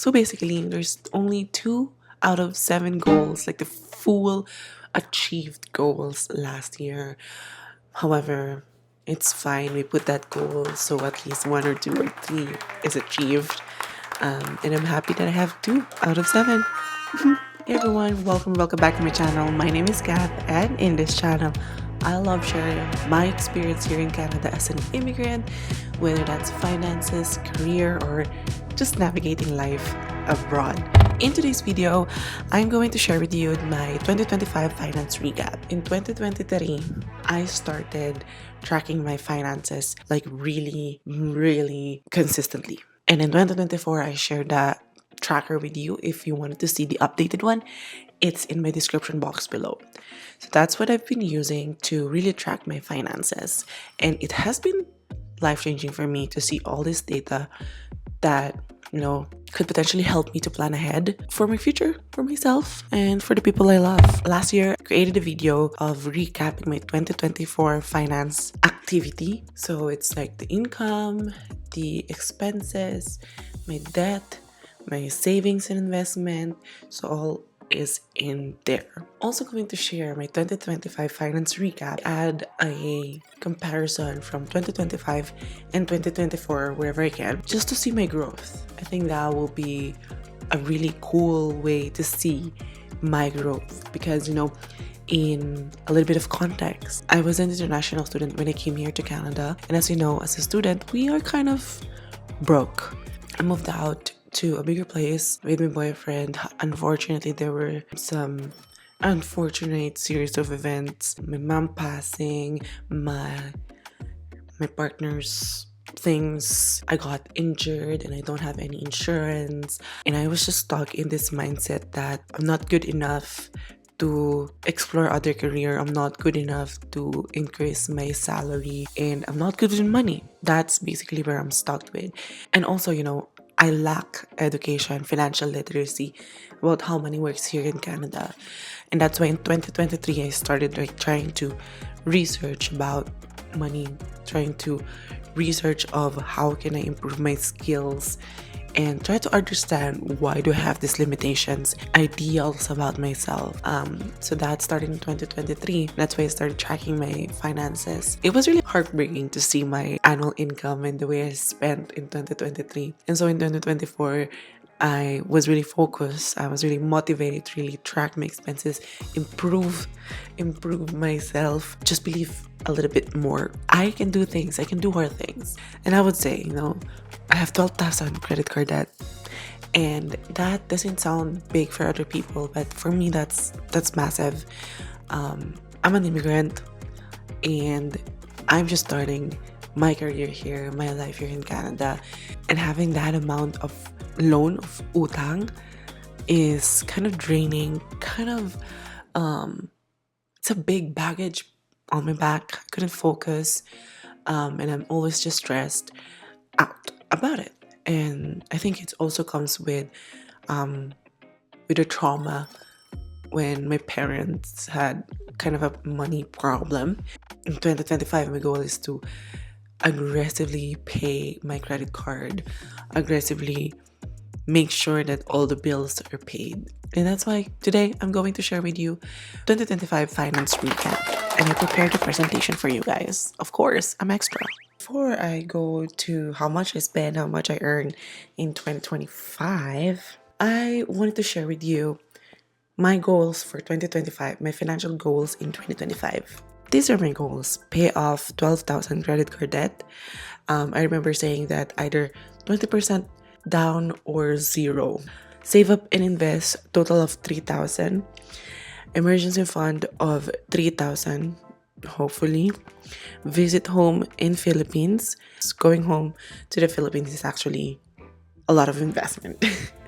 So basically, there's only 2 out of 7 goals, like the full achieved goals last year. However, it's fine. We put that goal so at least 1 or 2 or 3 is achieved. And I'm happy that I have 2 out of 7. Hey everyone, welcome back to my channel. My name is Kath, and in this channel, I love sharing my experience here in Canada as an immigrant, whether that's finances, career, or just navigating life abroad. In today's video, I'm going to share with you my 2025 finance recap. In 2023, I started tracking my finances like really consistently. And in 2024, I shared that tracker with you. If you wanted to see the updated one, it's in my description box below. So that's what I've been using to really track my finances. And it has been life-changing for me to see all this data that, could potentially help me to plan ahead for my future, for myself, and for the people I love. Last year, I created a video of recapping my 2024 finance activity. So it's like the income, the expenses, my debt, my savings and investment. So all is in there. Also going to share my 2025 finance recap, add a comparison from 2025 and 2024 wherever I can, just to see my growth. I think that will be a really cool way to see my growth because, in a little bit of context, I was an international student when I came here to Canada. And as you know, as a student, we are kind of broke. I moved out to a bigger place with my boyfriend. Unfortunately, there were some unfortunate series of events. My mom passing, my partner's things. I got injured and I don't have any insurance. And I was just stuck in this mindset that I'm not good enough to explore other career. I'm not good enough to increase my salary, and I'm not good with money. That's basically where I'm stuck with. And also, I lack education, financial literacy about how money works here in Canada. And that's why in 2023, I started trying to research about money, trying to research of how can I improve my skills and try to understand why do I have these limitations, ideals about myself. So that started in 2023. That's why I started tracking my finances. It was really heartbreaking to see my annual income and the way I spent in 2023. And so in 2024, I was really focused. I was really motivated to really track my expenses, improve myself, just believe a little bit more. I can do things. I can do hard things. And I would say, I have 12,000 credit card debt. And that doesn't sound big for other people, but for me, that's massive. I'm an immigrant and I'm just starting my career here, my life here in Canada. And having that amount of loan of utang is kind of draining, it's a big baggage on my back. I couldn't focus, and I'm always just stressed out about it. And I think it also comes with a trauma when my parents had kind of a money problem. In 2025, my goal is to aggressively pay my credit card, aggressively make sure that all the bills are paid. And that's why today I'm going to share with you 2025 finance recap. And I prepared a presentation for you guys. Of course, I'm extra. Before I go to how much I spend, how much I earn in 2025, I wanted to share with you my goals for 2025, my financial goals in 2025. These are my goals. Pay off 12,000 credit card debt. I remember saying that either 20% down or zero. Save up and invest total of 3,000. Emergency fund of 3,000, hopefully. Visit home in Philippines. Going home to the Philippines is actually a lot of investment.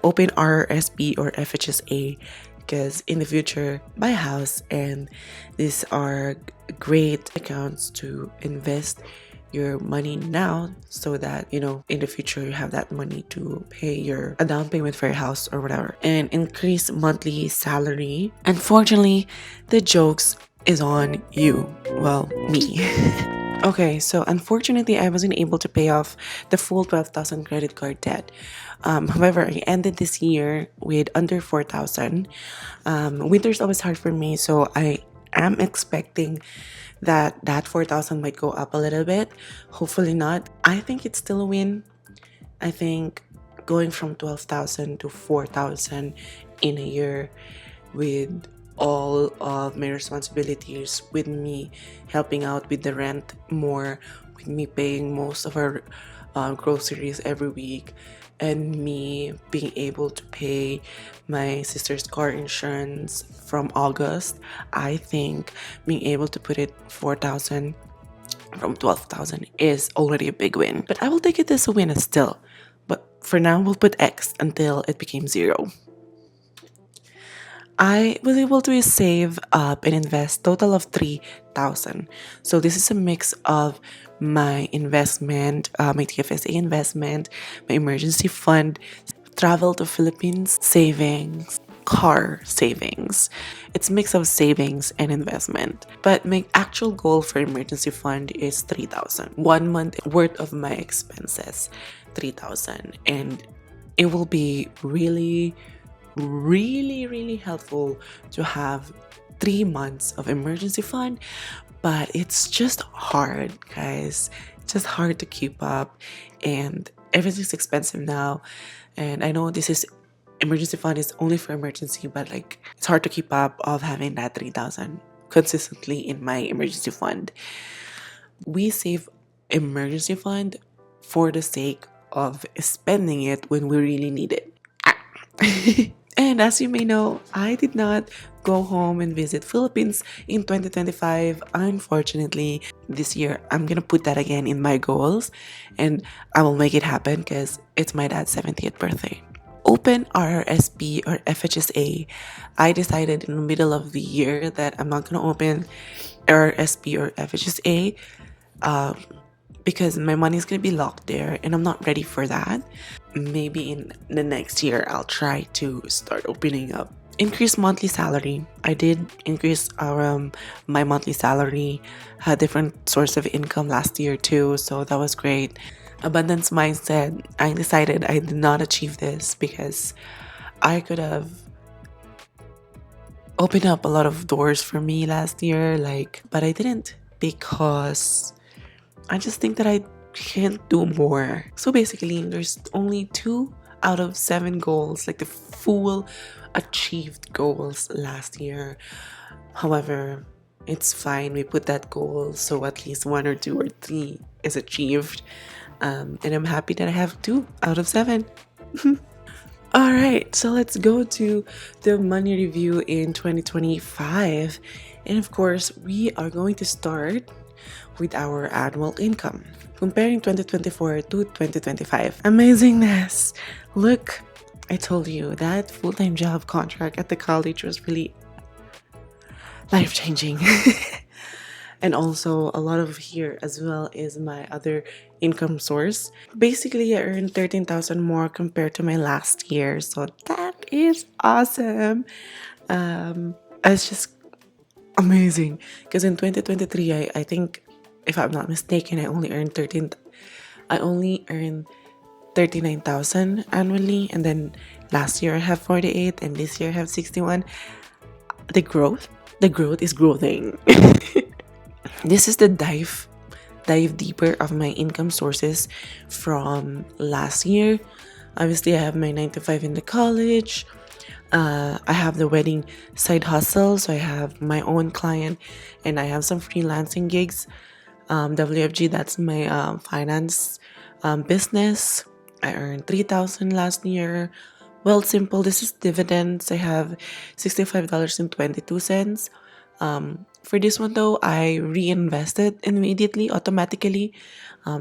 Open RRSP or FHSA because in the future buy a house, and these are great accounts to invest your money now so that in the future you have that money to pay a down payment for your house or whatever. And increase monthly salary. Unfortunately, the jokes is on you, well, me. Okay, so unfortunately I wasn't able to pay off the full 12,000 credit card debt. However, I ended this year with under 4,000. Winter's always hard for me, so I am expecting that 4,000 might go up a little bit. Hopefully not. I think it's still a win. I think going from 12,000 to 4,000 in a year with all of my responsibilities, with me helping out with the rent more, with me paying most of our groceries every week, and me being able to pay my sister's car insurance from August. I think being able to put it 4,000 from 12,000 is already a big win. But I will take it as a win still. But for now, we'll put X until it became zero. I was able to save up and invest total of 3,000. So this is a mix of my investment, my TFSA investment, my emergency fund, travel to Philippines savings, car savings. It's a mix of savings and investment. But my actual goal for emergency fund is 3,000. 1 month worth of my expenses, 3,000. And it will be really helpful to have 3 months of emergency fund, but it's just hard, guys. It's just hard to keep up, and everything's expensive now. And I know this is emergency fund is only for emergency, but like it's hard to keep up of having that 3,000 consistently in my emergency fund. We save emergency fund for the sake of spending it when we really need it. And as you may know, I did not go home and visit Philippines in 2025. Unfortunately, this year I'm gonna put that again in my goals, and I will make it happen because it's my dad's 70th birthday. Open RRSP or FHSA. I decided in the middle of the year that I'm not gonna open RRSP or FHSA because my money is gonna be locked there, and I'm not ready for that. Maybe in the next year I'll try to start opening up. Increase monthly salary. I did increase my monthly salary, had different source of income last year too, so that was great. Abundance mindset. I decided I did not achieve this because I could have opened up a lot of doors for me last year, but I didn't because I just think that I can't do more. So basically, there's only 2 out of 7 goals, like the full achieved goals last year. However, it's fine. We put that goal so at least 1 or 2 or 3 is achieved. And I'm happy that I have 2 out of 7. All right, so let's go to the money review in 2025. And of course, we are going to start with our annual income, comparing 2024 to 2025. Amazingness! Look, I told you that full-time job contract at the college was really life-changing. And also, a lot of here as well is my other income source. Basically, I earned 13,000 more compared to my last year, so that is awesome. It's just amazing because in 2023, I think, if I'm not mistaken, I only earned 39,000 annually, and then last year I have 48, and this year I have 61. The growth is growing. This is the dive deeper of my income sources from last year. Obviously, I have my 9 to 5 in the college. I have the wedding side hustle, so I have my own client, and I have some freelancing gigs. WFG, that's my finance business. I earned 3,000 last year. Well, simple. This is dividends. I have $65.22. For this one though, I reinvested immediately, automatically.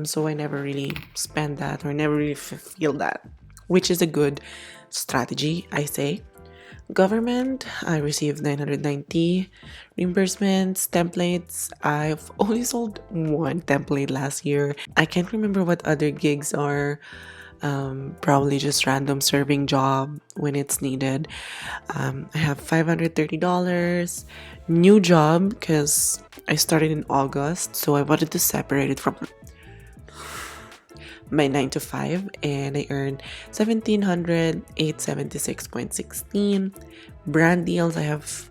So I never really spend that or never really feel that, which is a good strategy, I say. Government, I received 990 reimbursements, templates. I've only sold 1 template last year. I can't remember what other gigs are. Probably just random serving job when it's needed. I have $530. New job because I started in August, so I wanted to separate it from my 9 to 5 and I earned 1700, 876.16. Brand deals, I have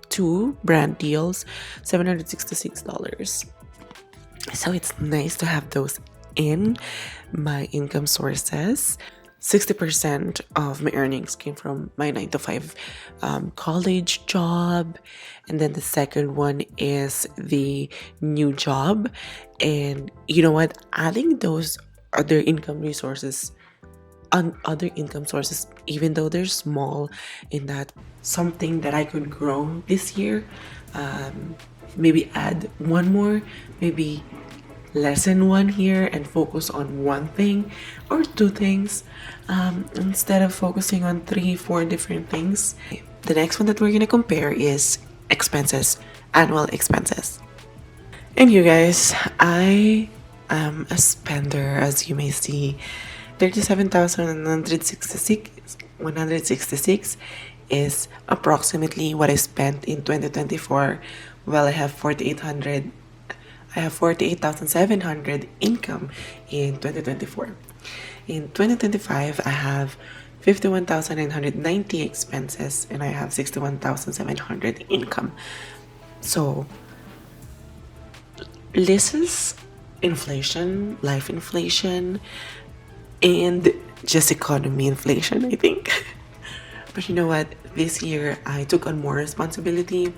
two brand deals, $766. So it's nice to have those in my income sources. 60% of my earnings came from my 9 to 5 college job. And then the second one is the new job. And you know what? Adding those other income resources on other income sources, even though they're small, in that something that I could grow this year, maybe add one more, maybe lessen one here and focus on one thing or two things, instead of focusing on three, four different things. The next one that we're gonna compare is expenses, annual expenses. And you guys, I am a spender, as you may see. 37,166 is approximately what I spent in 2024. Well, I have 48,700 income in 2024. In 2025, I have 51,990 expenses and I have 61,700 income. So this is inflation, life inflation, and just economy inflation, I think. But you know what? This year I took on more responsibility.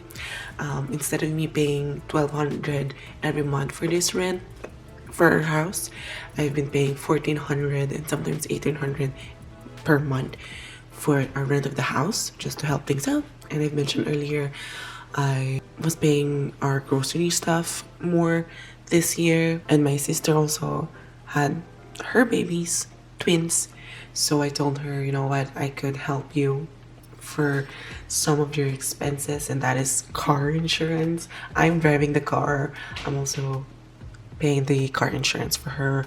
Instead of me paying 1,200 every month for this rent for our house, I've been paying 1,400 and sometimes 1,800 per month for our rent of the house, just to help things out. And I've mentioned earlier, I was paying our grocery stuff more this year, and my sister also had her babies, twins. So I told her, you know what, I could help you for some of your expenses, and that is car insurance. I'm driving the car. I'm also paying the car insurance for her.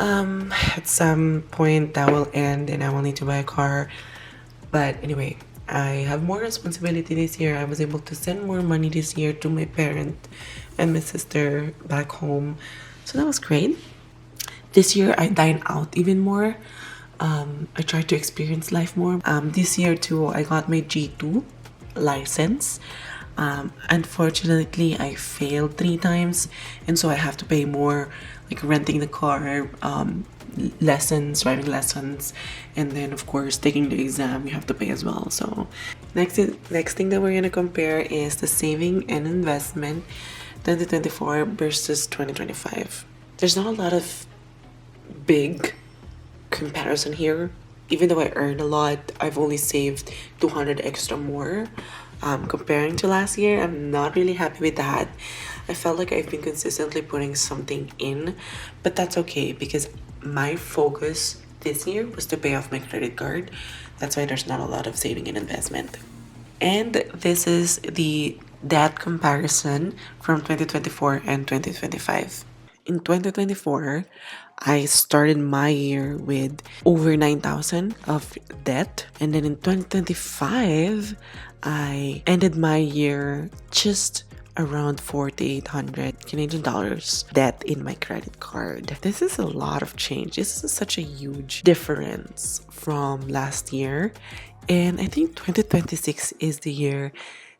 At some point that will end and I will need to buy a car. But anyway, I have more responsibility this year. I was able to send more money this year to my parent and my sister back home. So that was great. This year I dine out even more. I tried to experience life more. This year too, I got my G2 license. Unfortunately, I failed 3 times, and so I have to pay more, like renting the car, lessons, driving lessons, and then of course taking the exam. You have to pay as well. So next thing that we're gonna compare is the saving and investment, 2024 versus 2025. There's not a lot of big comparison here. Even though I earned a lot, I've only saved 200 extra more. Comparing to last year, I'm not really happy with that. I felt like I've been consistently putting something in, but that's okay because my focus this year was to pay off my credit card. That's why there's not a lot of saving and investment. And this is the debt comparison from 2024 and 2025. In 2024, I started my year with over 9,000 of debt. And then in 2025, I ended my year just around 4,800 Canadian dollars debt in my credit card. This is a lot of change. This is such a huge difference from last year. And I think 2026 is the year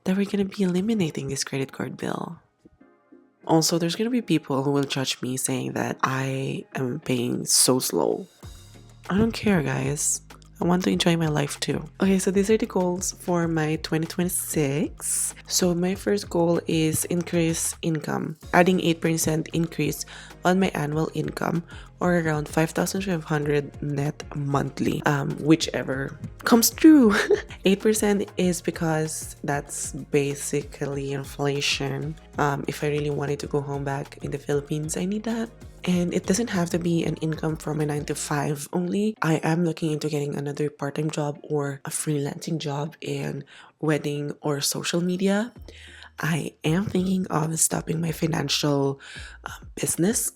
that we're going to be eliminating this credit card bill. Also, there's going to be people who will judge me saying that I am paying so slow. I don't care, guys. I want to enjoy my life too. Okay, so these are the goals for my 2026. So my first goal is increase income, adding 8% increase on my annual income, or around 5,500 net monthly, whichever comes true. 8% is because that's basically inflation. If I really wanted to go home back in the Philippines, I need that. And it doesn't have to be an income from a 9 to 5 only. I am looking into getting another part-time job or a freelancing job in wedding or social media. I am thinking of stopping my financial business.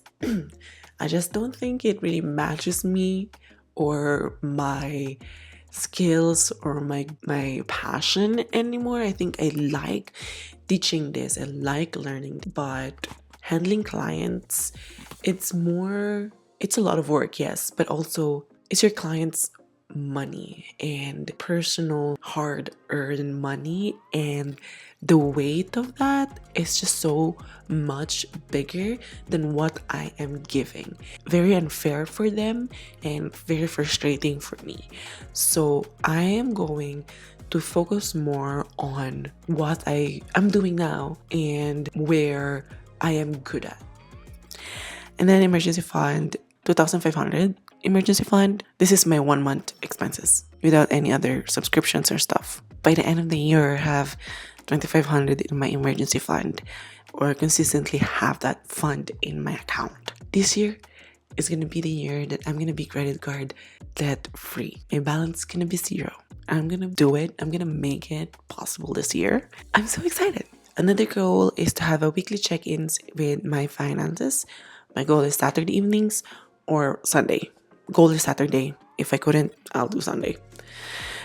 I just don't think it really matches me or my skills or my passion anymore. I think I like teaching this, I like learning, but handling clients, it's a lot of work, yes, but also it's your clients' money and personal hard earned money, and the weight of that is just so much bigger than what I am giving. Very unfair for them and very frustrating for me. So I am going to focus more on what I am doing now and where I am good at. And then emergency fund, 2,500 emergency fund. This is my 1 month expenses without any other subscriptions or stuff. By the end of the year, I have 2,500 in my emergency fund, or consistently have that fund in my account. This year is gonna be the year that I'm gonna be credit card debt free. My balance is gonna be zero. I'm gonna do it. I'm gonna make it possible this year. I'm so excited. Another goal is to have a weekly check-ins with my finances. My goal is Saturday evenings or Sunday. Goal is Saturday. If I couldn't, I'll do Sunday.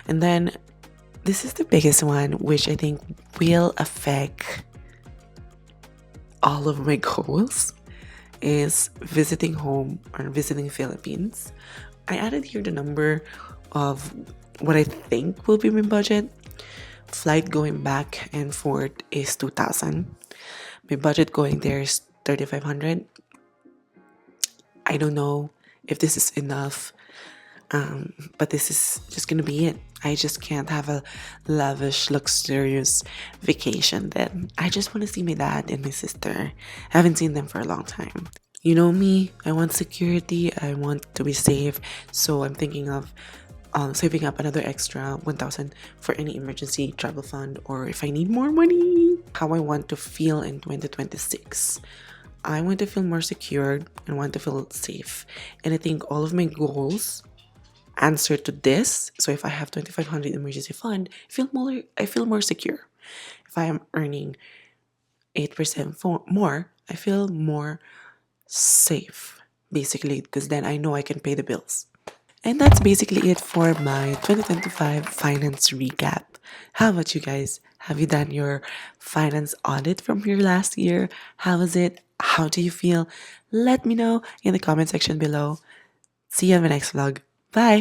And then this is the biggest one, which I think will affect all of my goals, is visiting home or visiting Philippines. I added here the number of what I think will be my budget. Flight going back and forth is 2,000. My budget going there is 3,500. I don't know if this is enough, but this is just gonna be it. I just can't have a lavish, luxurious vacation then. I just want to see my dad and my sister. I haven't seen them for a long time. You know me, I want security, I want to be safe, so I'm thinking of saving up another extra 1,000 for any emergency travel fund, or if I need more money. How I want to feel in 2026. I want to feel more secured and want to feel safe. And I think all of my goals answer to this. So if I have 2,500 emergency fund, I feel more secure. If I am earning 8% more, I feel more safe, basically, because then I know I can pay the bills. And that's basically it for my 2025 finance recap. How about you guys? Have you done your finance audit from your last year? How was it? How do you feel? Let me know in the comment section below. See you in the next vlog. Bye!